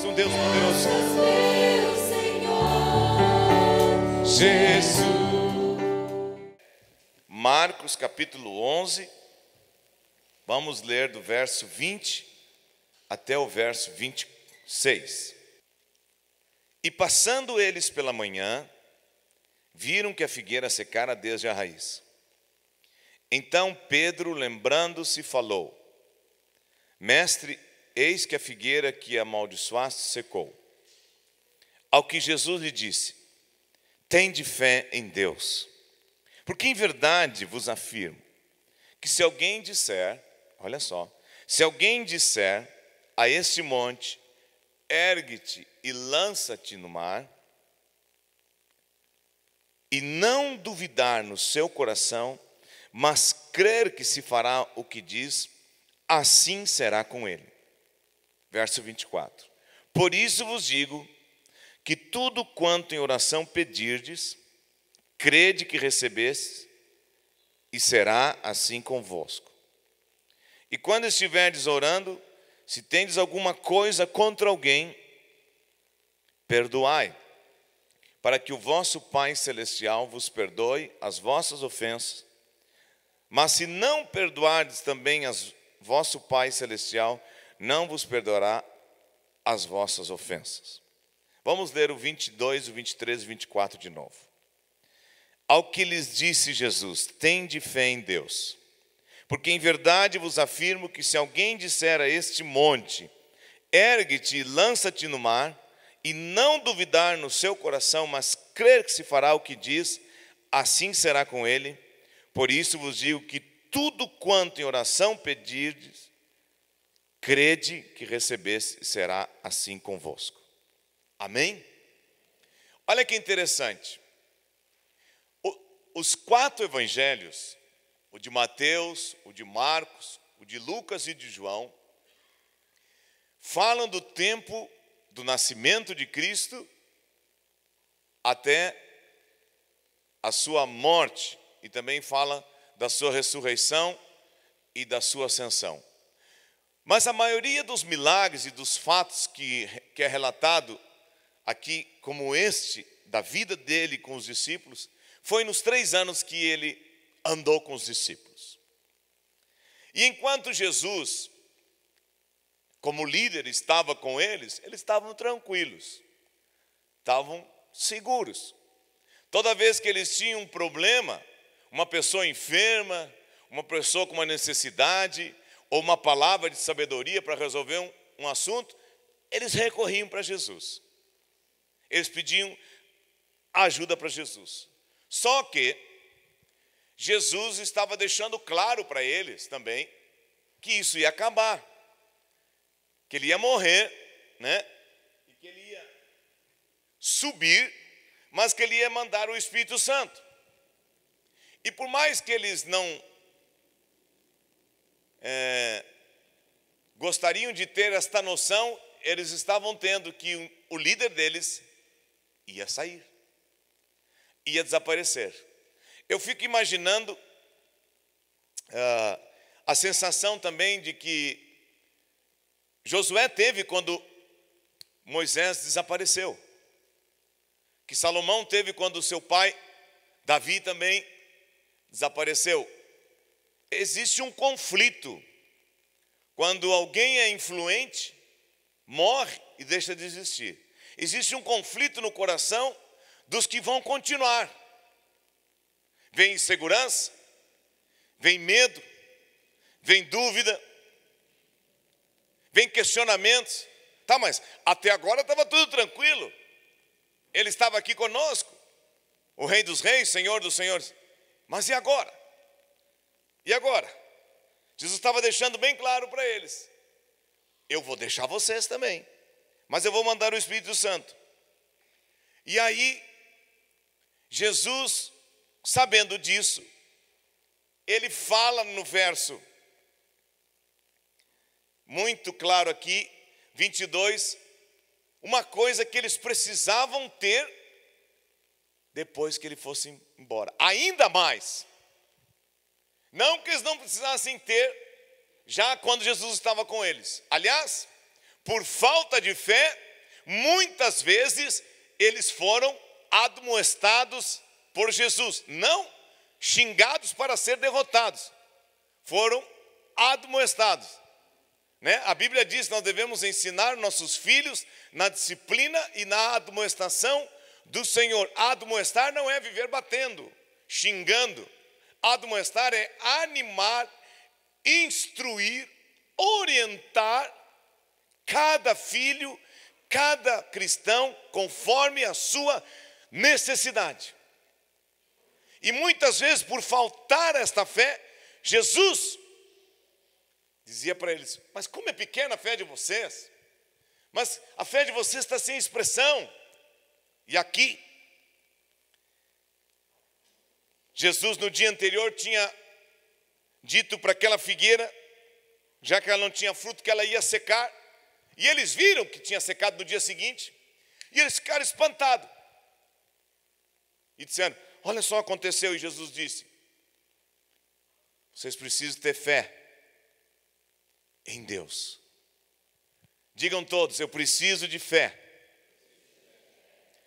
és um Deus poderoso. Jesus. Marcos capítulo 11, vamos ler do verso 20 até o verso 26. E passando eles pela manhã, viram que a figueira secara desde a raiz. Então Pedro, lembrando-se, falou: Mestre, eis que a figueira que amaldiçoaste secou. Ao que Jesus lhe disse: Tende fé em Deus, porque em verdade vos afirmo que se alguém disser, olha só, se alguém disser a este monte, ergue-te e lança-te no mar, e não duvidar no seu coração, mas crer que se fará o que diz, assim será com ele. Verso 24. Por isso vos digo que tudo quanto em oração pedirdes, crede que recebestes, e será assim convosco. E quando estiverdes orando, se tendes alguma coisa contra alguém, perdoai, para que o vosso Pai Celestial vos perdoe as vossas ofensas. Mas se não perdoardes também vosso Pai Celestial, não vos perdoará as vossas ofensas. Vamos ler o 22, o 23 e o 24 de novo. Ao que lhes disse Jesus: Tende fé em Deus, porque em verdade vos afirmo que se alguém disser a este monte, ergue-te e lança-te no mar, e não duvidar no seu coração, mas crer que se fará o que diz, assim será com ele. Por isso vos digo que tudo quanto em oração pedirdes, crede que recebeste, e será assim convosco. Amém? Olha que interessante. Os 4 evangelhos, o de Mateus, o de Marcos, o de Lucas e de João, falam do tempo do nascimento de Cristo até a sua morte, e também fala da sua ressurreição e da sua ascensão. Mas a maioria dos milagres e dos fatos que é relatado aqui, como este, da vida dele com os discípulos, foi nos 3 anos que ele andou com os discípulos. E enquanto Jesus, como líder, estava com eles estavam tranquilos, estavam seguros. Toda vez que eles tinham um problema, uma pessoa enferma, uma pessoa com uma necessidade, ou uma palavra de sabedoria para resolver um assunto, eles recorriam para Jesus. Eles pediam ajuda para Jesus. Só que Jesus estava deixando claro para eles também que isso ia acabar, que ele ia morrer, né? E que ele ia subir, mas que ele ia mandar o Espírito Santo. E por mais que eles não gostariam de ter esta noção, eles estavam tendo que o líder deles ia sair, ia desaparecer. Eu fico imaginando a sensação também de que Josué teve quando Moisés desapareceu, que Salomão teve quando seu pai Davi também desapareceu. Existe um conflito quando alguém é influente, morre e deixa de existir. Existe um conflito no coração dos que vão continuar. Vem insegurança, vem medo, vem dúvida, vem questionamentos. Tá, mas até agora estava tudo tranquilo. Ele estava aqui conosco, o Rei dos Reis, Senhor dos Senhores. Mas e agora? E agora? Jesus estava deixando bem claro para eles: eu vou deixar vocês também, mas eu vou mandar o Espírito Santo. E aí, Jesus, sabendo disso, ele fala no verso muito claro aqui, 22, uma coisa que eles precisavam ter depois que ele fosse embora. Ainda mais. Não que eles não precisassem ter já quando Jesus estava com eles. Aliás, por falta de fé, muitas vezes eles foram admoestados por Jesus, não xingados para ser derrotados, foram admoestados, né? A Bíblia diz que nós devemos ensinar nossos filhos na disciplina e na admoestação do Senhor. Admoestar não é viver batendo, xingando. Admoestar é animar, instruir, orientar cada filho, cada cristão, conforme a sua necessidade. E muitas vezes, por faltar esta fé, Jesus dizia para eles: mas como é pequena a fé de vocês? Mas a fé de vocês está sem expressão. E aqui, Jesus no dia anterior tinha dito para aquela figueira, já que ela não tinha fruto, que ela ia secar. E eles viram que tinha secado no dia seguinte, e eles ficaram espantados. E disseram: olha só, aconteceu. E Jesus disse: vocês precisam ter fé em Deus. Digam todos: eu preciso de fé.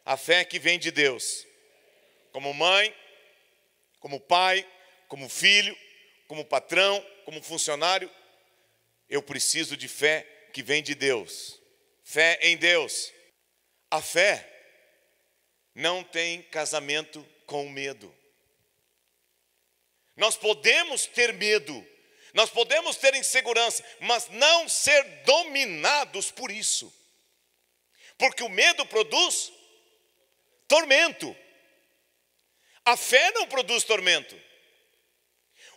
A fé que vem de Deus. Como mãe, como pai, como filho, como patrão, como funcionário, eu preciso de fé que vem de Deus. Fé em Deus. A fé não tem casamento com medo. Nós podemos ter medo, nós podemos ter insegurança, mas não ser dominados por isso. Porque o medo produz tormento. A fé não produz tormento.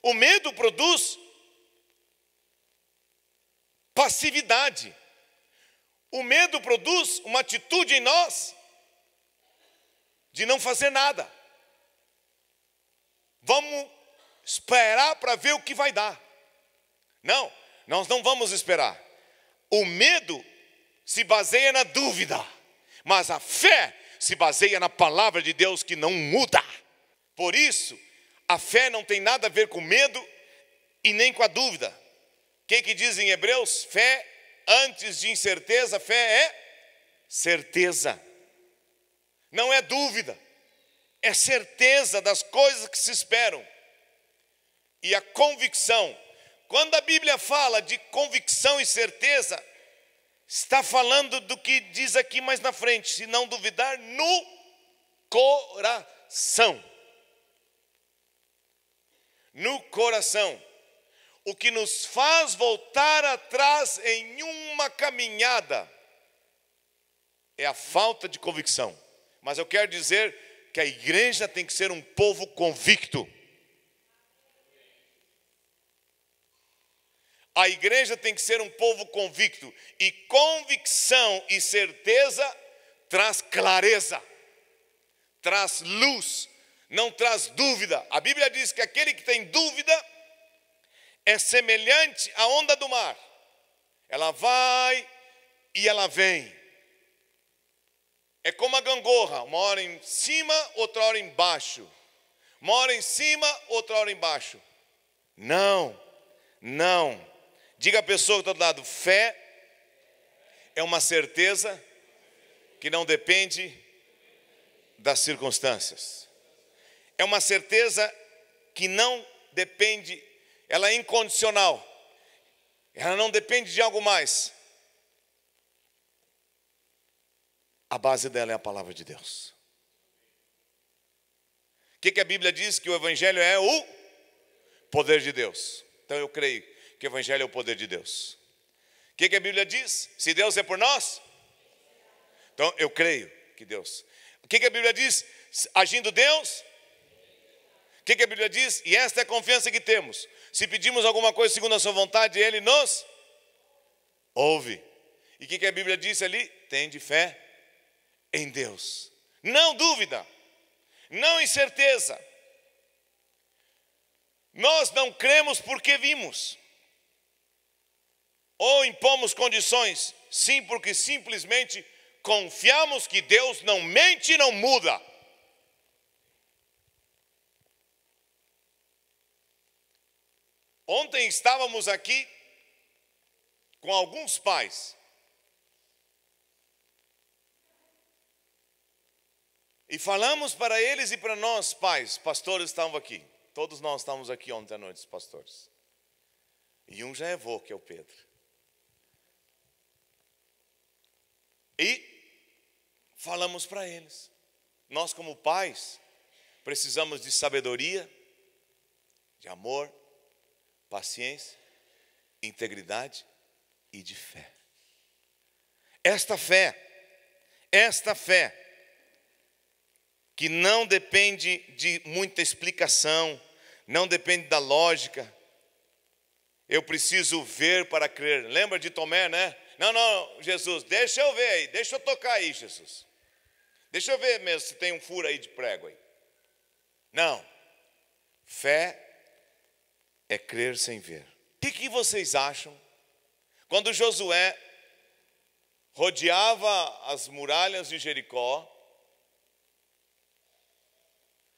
O medo produz passividade. O medo produz uma atitude em nós de não fazer nada. Vamos esperar para ver o que vai dar. Não, nós não vamos esperar. O medo se baseia na dúvida, mas a fé se baseia na palavra de Deus que não muda. Por isso, a fé não tem nada a ver com medo e nem com a dúvida. O que diz em Hebreus? Fé antes de incerteza, fé é certeza. Não é dúvida, é certeza das coisas que se esperam. E a convicção, quando a Bíblia fala de convicção e certeza, está falando do que diz aqui mais na frente: se não duvidar no coração. No coração. O que nos faz voltar atrás em uma caminhada é a falta de convicção. Mas eu quero dizer que a igreja tem que ser um povo convicto. A igreja tem que ser um povo convicto. E convicção e certeza traz clareza, traz luz, não traz dúvida. A Bíblia diz que aquele que tem dúvida é semelhante à onda do mar. Ela vai e ela vem. É como a gangorra, uma hora em cima, outra hora embaixo. Uma hora em cima, outra hora embaixo. Não. Diga a pessoa que está do lado: fé é uma certeza que não depende das circunstâncias. É uma certeza que não depende, ela é incondicional. Ela não depende de algo mais. A base dela é a palavra de Deus. O que a Bíblia diz? Que o Evangelho é o poder de Deus. Então eu creio que o Evangelho é o poder de Deus. O que a Bíblia diz? Se Deus é por nós, então eu creio que Deus. O que a Bíblia diz? Agindo Deus. O que a Bíblia diz? E esta é a confiança que temos: se pedimos alguma coisa segundo a sua vontade, Ele nos ouve. E o que a Bíblia diz ali? Tende fé em Deus. Não dúvida, não incerteza. Nós não cremos porque vimos, ou impomos condições, sim, porque simplesmente confiamos que Deus não mente e não muda. Ontem estávamos aqui com alguns pais E falamos para eles e para nós, pais, pastores estavam aqui. Todos nós estávamos aqui ontem à noite, os pastores. E um já é vô, que é o Pedro. E falamos para eles. Nós como pais, precisamos de sabedoria, de amor, paciência, integridade e de fé. Esta fé, que não depende de muita explicação, não depende da lógica. Eu preciso ver para crer. Lembra de Tomé, né? Não, Jesus, deixa eu ver aí, deixa eu tocar aí, Jesus. Deixa eu ver mesmo se tem um furo aí de prego aí. Não. Fé é crer sem ver. O que vocês acham quando Josué rodeava as muralhas de Jericó,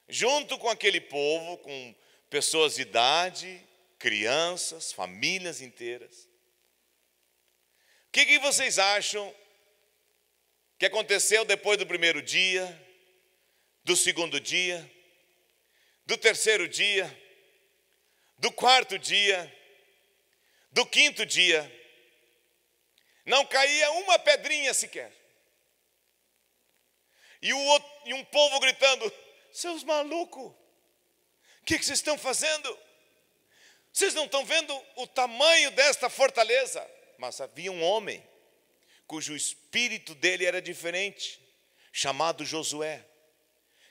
junto com aquele povo, com pessoas de idade, crianças, famílias inteiras? O que vocês acham que aconteceu depois do primeiro dia, do segundo dia, do terceiro dia, do quarto dia, do quinto dia? Não caía uma pedrinha sequer. E um povo gritando: seus malucos, o que vocês estão fazendo? Vocês não estão vendo o tamanho desta fortaleza? Mas havia um homem, cujo espírito dele era diferente, chamado Josué,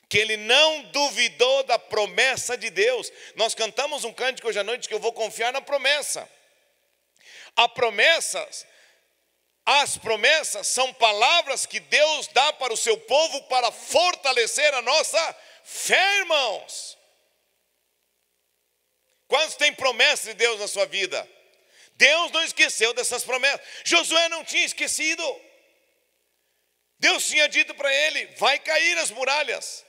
que ele não duvidou da promessa de Deus. Nós cantamos um cântico hoje à noite que eu vou confiar na promessa. As promessas são palavras que Deus dá para o seu povo para fortalecer a nossa fé, irmãos. Quantos têm promessas de Deus na sua vida? Deus não esqueceu dessas promessas. Josué não tinha esquecido. Deus tinha dito para ele: vai cair as muralhas,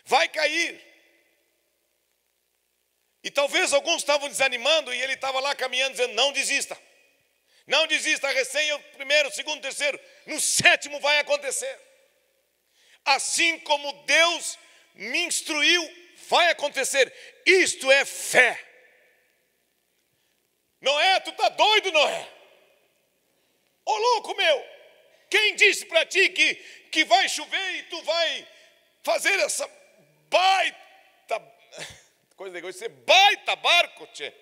vai cair. E talvez alguns estavam desanimando, e ele estava lá caminhando dizendo: não desista, não desista, recém o primeiro, o segundo, o terceiro, no sétimo vai acontecer. Assim como Deus me instruiu, vai acontecer. Isto é fé. Noé, tu está doido, Noé? Ô louco meu, quem disse para ti que vai chover e tu vai fazer essa baita coisa de ser baita barco, tchê?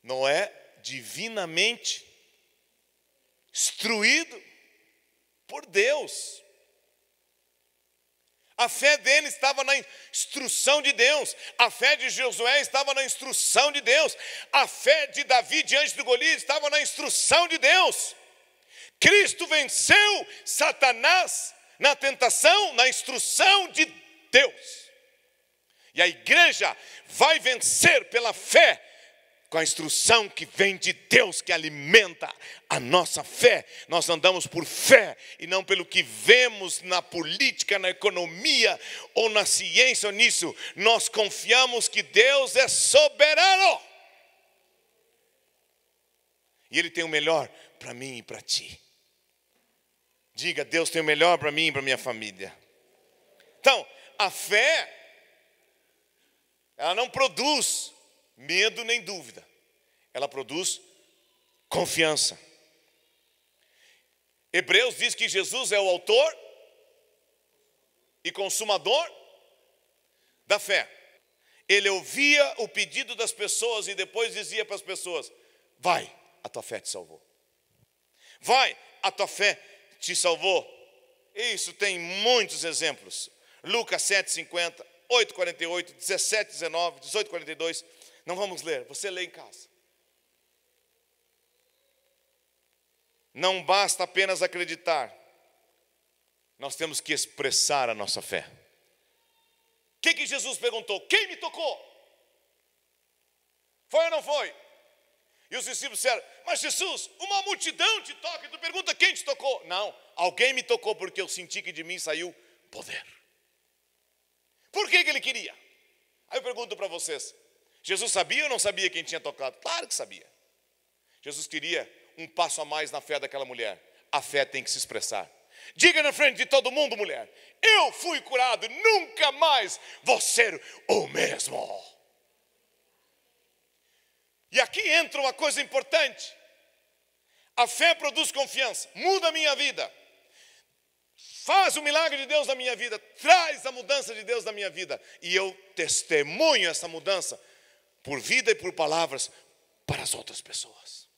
Noé, divinamente instruído por Deus. A fé dele estava na instrução de Deus. A fé de Josué estava na instrução de Deus. A fé de Davi diante do Golias estava na instrução de Deus. Cristo venceu Satanás na tentação, na instrução de Deus. E a igreja vai vencer pela fé, com a instrução que vem de Deus, que alimenta a nossa fé. Nós andamos por fé e não pelo que vemos na política, na economia ou na ciência ou nisso. Nós confiamos que Deus é soberano. E Ele tem o melhor para mim e para ti. Diga: Deus tem o melhor para mim e para minha família. Então, a fé, ela não produz medo nem dúvida. Ela produz confiança. Hebreus diz que Jesus é o autor e consumador da fé. Ele ouvia o pedido das pessoas e depois dizia para as pessoas: vai, a tua fé te salvou. Vai, a tua fé te salvou. Isso tem muitos exemplos. Lucas 7:50, 8:48, 17:19, 18:42. Não vamos ler, você lê em casa. Não basta apenas acreditar, nós temos que expressar a nossa fé. O que Jesus perguntou? Quem me tocou? Foi ou não foi? E os discípulos disseram: mas Jesus, uma multidão te toca e tu pergunta quem te tocou? Não, alguém me tocou porque eu senti que de mim saiu poder. Por que ele queria? Aí eu pergunto para vocês: Jesus sabia ou não sabia quem tinha tocado? Claro que sabia. Jesus queria um passo a mais na fé daquela mulher. a fé tem que se expressar. Diga na frente de todo mundo, mulher: eu fui curado, nunca mais vou ser o mesmo. E aqui entra uma coisa importante. A fé produz confiança, muda a minha vida, faz o milagre de Deus na minha vida, traz a mudança de Deus na minha vida. E eu testemunho essa mudança por vida e por palavras para as outras pessoas.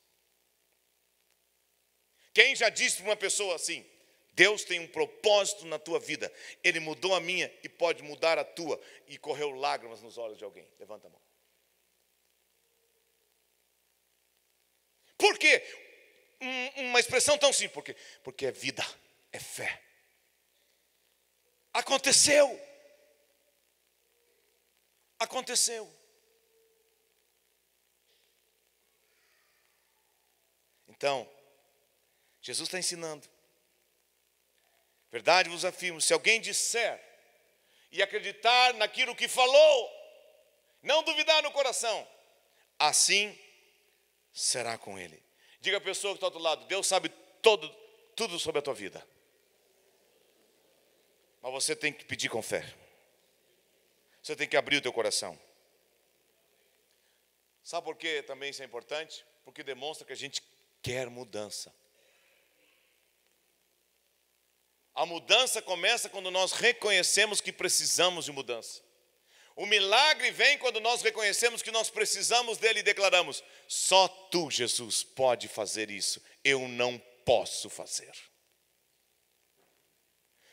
Quem já disse para uma pessoa assim: Deus tem um propósito na tua vida, Ele mudou a minha e pode mudar a tua, e correu lágrimas nos olhos de alguém? Levanta a mão. Por quê? Uma expressão tão simples. Porque é vida, é fé. Aconteceu. Aconteceu. Então, Jesus está ensinando. Verdade vos afirmo, se alguém disser e acreditar naquilo que falou, não duvidar no coração, assim será com ele. Diga à pessoa que está ao outro lado: Deus sabe tudo sobre a tua vida. Mas você tem que pedir com fé. Você tem que abrir o teu coração. Sabe por que também isso é importante? Porque demonstra que a gente quer mudança. A mudança começa quando nós reconhecemos que precisamos de mudança. O milagre vem quando nós reconhecemos que nós precisamos dele e declaramos: só tu, Jesus, pode fazer isso, eu não posso fazer.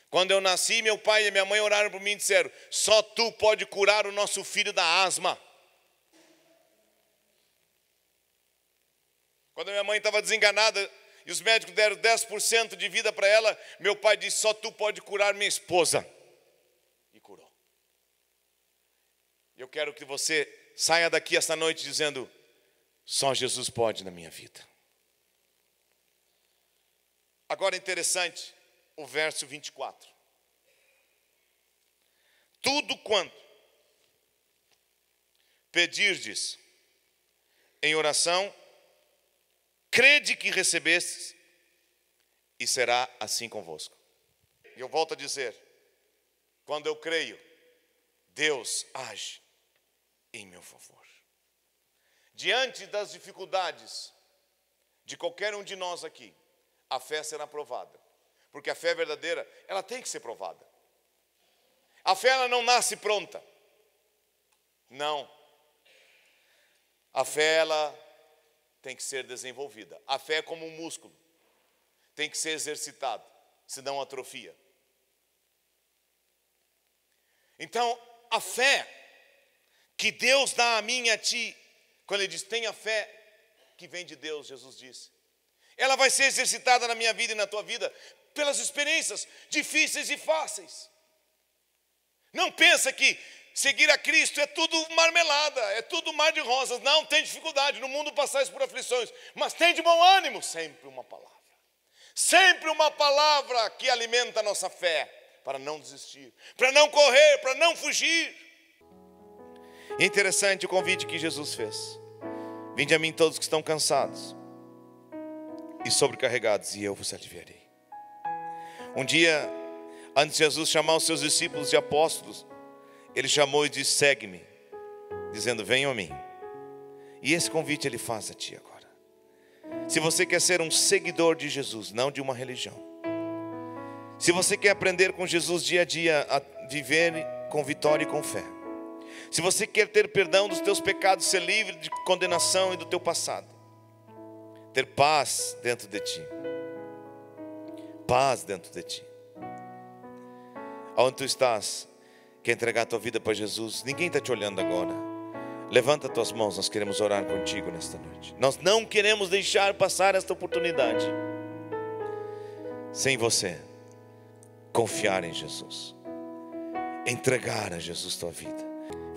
Quando eu nasci, meu pai e minha mãe oraram por mim e disseram: só tu pode curar o nosso filho da asma. Quando minha mãe estava desenganada e os médicos deram 10% de vida para ela, meu pai disse: só tu pode curar minha esposa. E curou. Eu quero que você saia daqui esta noite dizendo: só Jesus pode na minha vida. Agora é interessante o verso 24. Tudo quanto pedirdes em oração, crede que recebestes, e será assim convosco. E eu volto a dizer: quando eu creio, Deus age em meu favor. Diante das dificuldades de qualquer um de nós aqui, a fé será provada. Porque a fé verdadeira, ela tem que ser provada. A fé, ela não nasce pronta. Não. A fé, ela tem que ser desenvolvida. A fé é como um músculo. Tem que ser exercitado, senão atrofia. Então, a fé que Deus dá a mim e a ti, quando Ele diz: tenha fé que vem de Deus, Jesus disse, ela vai ser exercitada na minha vida e na tua vida pelas experiências difíceis e fáceis. Não pensa que seguir a Cristo é tudo marmelada, é tudo mar de rosas. Não, tem dificuldade, no mundo passais por aflições, mas tem de bom ânimo, sempre uma palavra. Sempre uma palavra que alimenta a nossa fé, para não desistir, para não correr, para não fugir. É interessante o convite que Jesus fez: vinde a mim todos que estão cansados e sobrecarregados, e eu vos aliviarei. Um dia, antes de Jesus chamar os seus discípulos e apóstolos, Ele chamou e disse: segue-me, dizendo: venham a mim. E esse convite Ele faz a ti agora. Se você quer ser um seguidor de Jesus, não de uma religião, se você quer aprender com Jesus dia a dia a viver com vitória e com fé, se você quer ter perdão dos teus pecados, ser livre de condenação e do teu passado, ter paz dentro de ti, paz dentro de ti, aonde tu estás, quer entregar a tua vida para Jesus, ninguém está te olhando agora. Levanta as tuas mãos, nós queremos orar contigo nesta noite. Nós não queremos deixar passar esta oportunidade sem você confiar em Jesus, entregar a Jesus tua vida.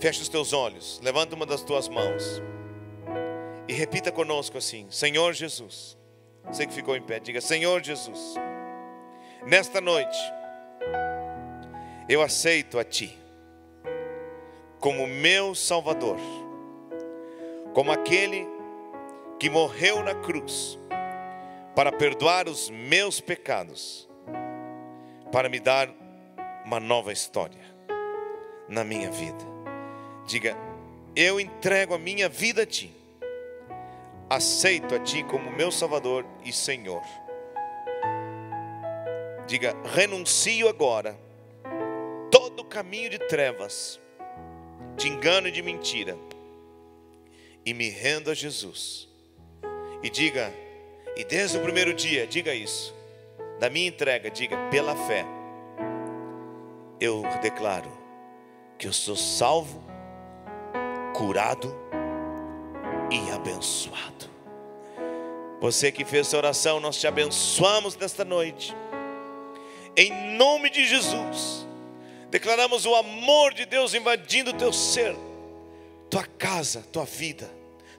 Fecha os teus olhos, levanta uma das tuas mãos e repita conosco assim: Senhor Jesus. Você que ficou em pé, diga: Senhor Jesus, nesta noite eu aceito a Ti como meu Salvador, como aquele que morreu na cruz para perdoar os meus pecados, para me dar uma nova história na minha vida. Diga: eu entrego a minha vida a Ti, aceito a Ti como meu Salvador e Senhor. Diga: renuncio agora todo o caminho de trevas, de engano e de mentira, e me rendo a Jesus. E diga, e desde o primeiro dia, diga isso, da minha entrega, diga: pela fé, eu declaro que eu sou salvo, curado e abençoado. Você que fez essa oração, nós te abençoamos nesta noite, em nome de Jesus. Declaramos o amor de Deus invadindo o teu ser, tua casa, tua vida,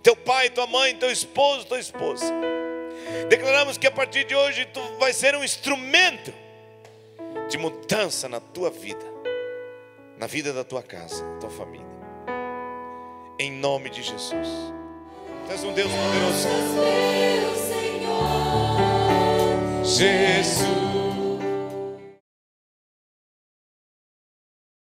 teu pai, tua mãe, teu esposo, tua esposa. Declaramos que a partir de hoje tu vai ser um instrumento de mudança na tua vida, na vida da tua casa, da tua família, em nome de Jesus. Tu és um Deus poderoso, Jesus.